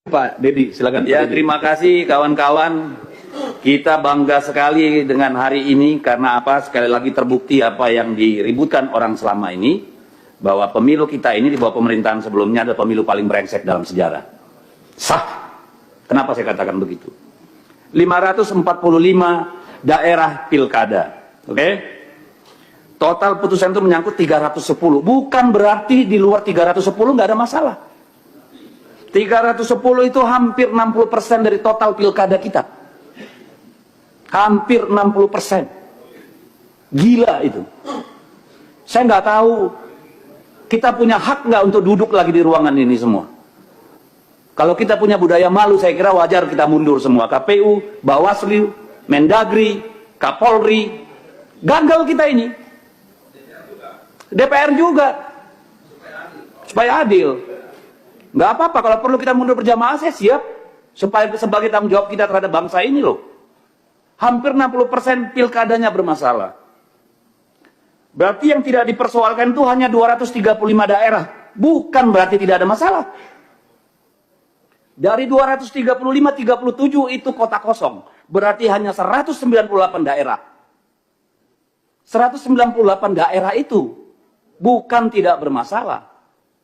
Pak Dedi, silakan. Ya, terima kasih kawan-kawan. Kita bangga sekali dengan hari ini karena apa? Sekali lagi terbukti apa yang diributkan orang selama ini, bahwa pemilu kita ini di bawah pemerintahan sebelumnya adalah pemilu paling brengsek dalam sejarah. Sah. Kenapa saya katakan begitu? 545 daerah pilkada. Oke? Total putusan itu menyangkut 310. Bukan berarti di luar 310 nggak ada masalah. 310 itu hampir 60% dari total pilkada kita. Hampir 60%. Gila itu. Saya nggak tahu kita punya hak nggak untuk duduk lagi di ruangan ini semua. Kalau kita punya budaya malu, saya kira wajar kita mundur semua. KPU, Bawaslu, Mendagri, Kapolri, gagal kita ini. DPR juga. Supaya adil. Nggak apa-apa, kalau perlu kita mundur berjamaah, saya siap. Supaya sebagai tanggung jawab kita terhadap bangsa ini loh. Hampir 60% pilkadanya bermasalah. Berarti yang tidak dipersoalkan itu hanya 235 daerah. Bukan berarti tidak ada masalah. Dari 235, 37 itu kota kosong. Berarti hanya 198 daerah. 198 daerah itu bukan tidak bermasalah.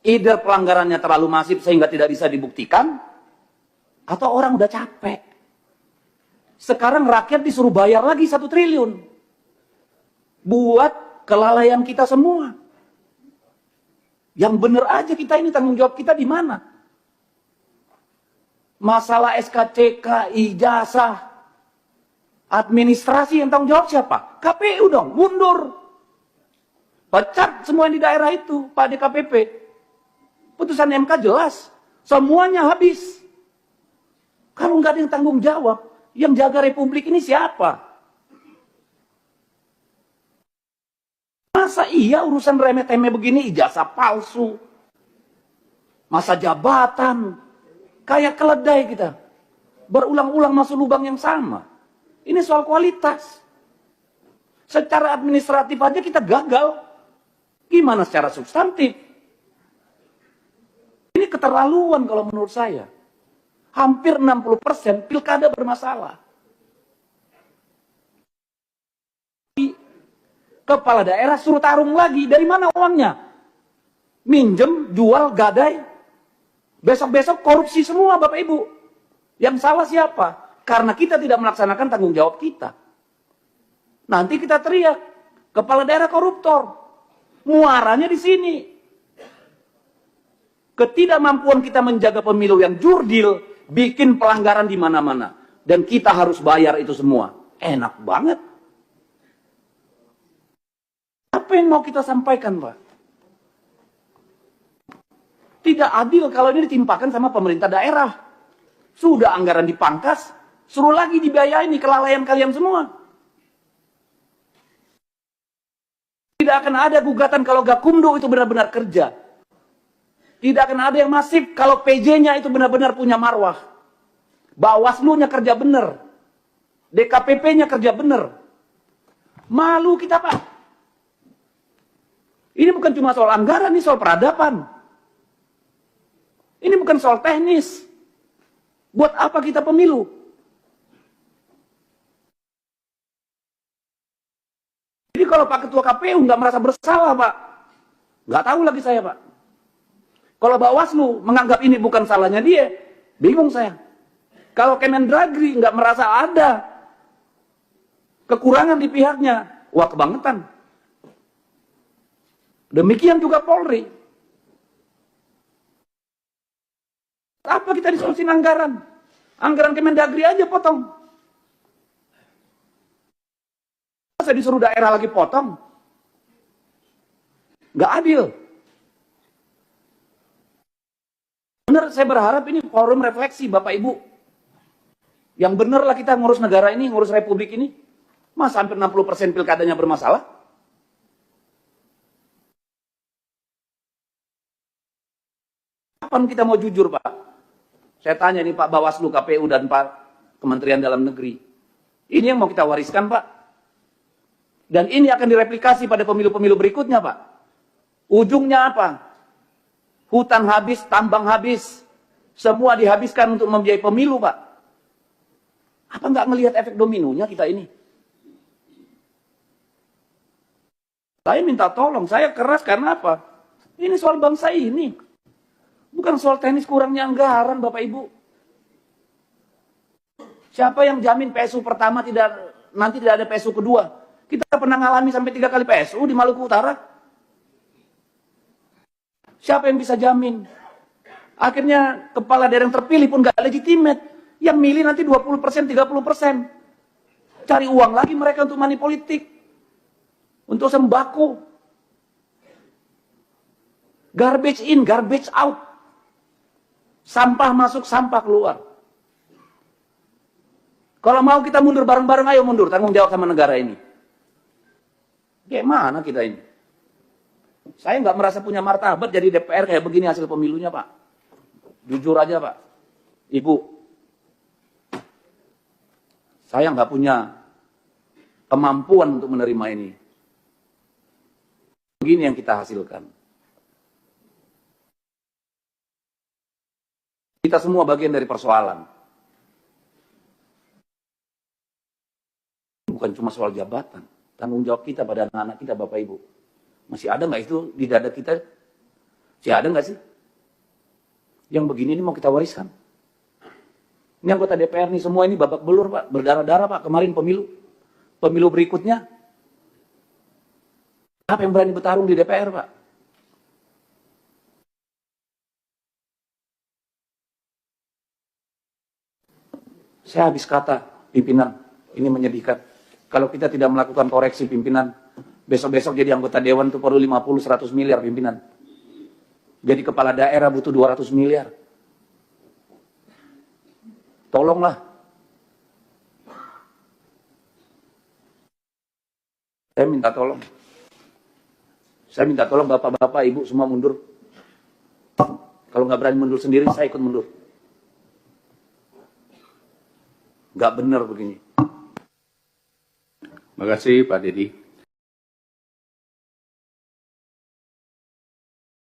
Either pelanggarannya terlalu masif sehingga tidak bisa dibuktikan, atau orang udah capek. Sekarang rakyat disuruh bayar lagi 1 triliun. Buat kelalaian kita semua. Yang bener aja kita ini, tanggung jawab kita di mana? Masalah SKCK, ijazah, administrasi yang tanggung jawab siapa? KPU dong, mundur. Pecat semua yang di daerah itu, Pak DKPP. Putusan MK jelas, semuanya habis. Kalau nggak ada yang tanggung jawab, yang jaga republik ini siapa? Masa iya urusan remeh-temeh begini, ijazah palsu, masa jabatan, kayak keledai kita. Berulang-ulang masuk lubang yang sama. Ini soal kualitas. Secara administratif aja kita gagal. Gimana secara substantif? Ini keterlaluan kalau menurut saya. Hampir 60% pilkada bermasalah. Kepala daerah suruh tarung lagi. Dari mana uangnya? Minjem, jual, gadai. Besok-besok korupsi semua Bapak Ibu. Yang salah siapa? Karena kita tidak melaksanakan tanggung jawab kita. Nanti kita teriak, kepala daerah koruptor. Muaranya di sini. Ketidakmampuan kita menjaga pemilu yang jurdil, bikin pelanggaran di mana-mana. Dan kita harus bayar itu semua. Enak banget. Apa yang mau kita sampaikan, Pak? Tidak adil kalau ini ditimpakan sama pemerintah daerah. Sudah anggaran dipangkas, suruh lagi dibiayain nih kelalaian kalian semua. Tidak akan ada gugatan kalau Gakumdu itu benar-benar kerja. Tidak akan ada yang masif kalau PJ-nya itu benar-benar punya marwah. Bawaslu-nya kerja benar. DKPP-nya kerja benar. Malu kita, Pak. Ini bukan cuma soal anggaran, ini soal peradaban. Ini bukan soal teknis. Buat apa kita pemilu? Jadi kalau Pak Ketua KPU nggak merasa bersalah, Pak. Nggak tahu lagi saya, Pak. Kalau Bawaslu menganggap ini bukan salahnya dia, bingung saya. Kalau Kemendagri nggak merasa ada kekurangan di pihaknya, wah kebangetan. Demikian juga Polri. Apa kita diskusi anggaran? Anggaran Kemendagri aja potong. Saya disuruh daerah lagi potong. Nggak adil. Benar, saya berharap ini forum refleksi Bapak Ibu. Yang benar lah kita ngurus negara ini, ngurus republik ini. Masa hampir 60% pilkadanya bermasalah? Kapan kita mau jujur, Pak? Saya tanya nih Pak Bawaslu, KPU, dan Pak Kementerian Dalam Negeri. Ini yang mau kita wariskan, Pak. Dan ini akan direplikasi pada pemilu-pemilu berikutnya, Pak. Ujungnya apa? Hutan habis, tambang habis. Semua dihabiskan untuk membiayai pemilu, Pak. Apa nggak ngelihat efek dominonya kita ini? Saya minta tolong, saya keras karena apa? Ini soal bangsa ini. Bukan soal teknis kurangnya anggaran, Bapak Ibu. Siapa yang jamin PSU pertama nanti tidak ada PSU kedua? Kita pernah ngalami sampai 3 kali PSU di Maluku Utara. Siapa yang bisa jamin? Akhirnya kepala daerah yang terpilih pun gak legitimate. Yang milih nanti 20%, 30%. Cari uang lagi mereka untuk money politik. Untuk sembako. Garbage in, garbage out. Sampah masuk, sampah keluar. Kalau mau kita mundur bareng-bareng, ayo mundur. Tanggung jawab sama negara ini. Kayak mana kita ini? Saya nggak merasa punya martabat jadi DPR kayak begini hasil pemilunya, Pak. Jujur aja, Pak. Ibu, saya nggak punya kemampuan untuk menerima ini. Begini yang kita hasilkan. Kita semua bagian dari persoalan. Bukan cuma soal jabatan. Tanggung jawab kita pada anak-anak kita, Bapak Ibu. Masih ada nggak itu di dada kita? Masih ada nggak sih? Yang begini ini mau kita wariskan. Ini anggota DPR nih, semua ini babak belur, Pak. Berdarah-darah, Pak. Kemarin pemilu. Pemilu berikutnya. Apa yang berani bertarung di DPR, Pak? Saya habis kata, pimpinan. Ini menyedihkan. Kalau kita tidak melakukan koreksi pimpinan, besok-besok jadi anggota dewan itu perlu 50-100 miliar pimpinan. Jadi kepala daerah butuh 200 miliar. Tolonglah. Saya minta tolong. Saya minta tolong bapak-bapak, ibu semua mundur. Kalau nggak berani mundur sendiri, saya ikut mundur. Nggak benar begini. Terima kasih Pak Dedi.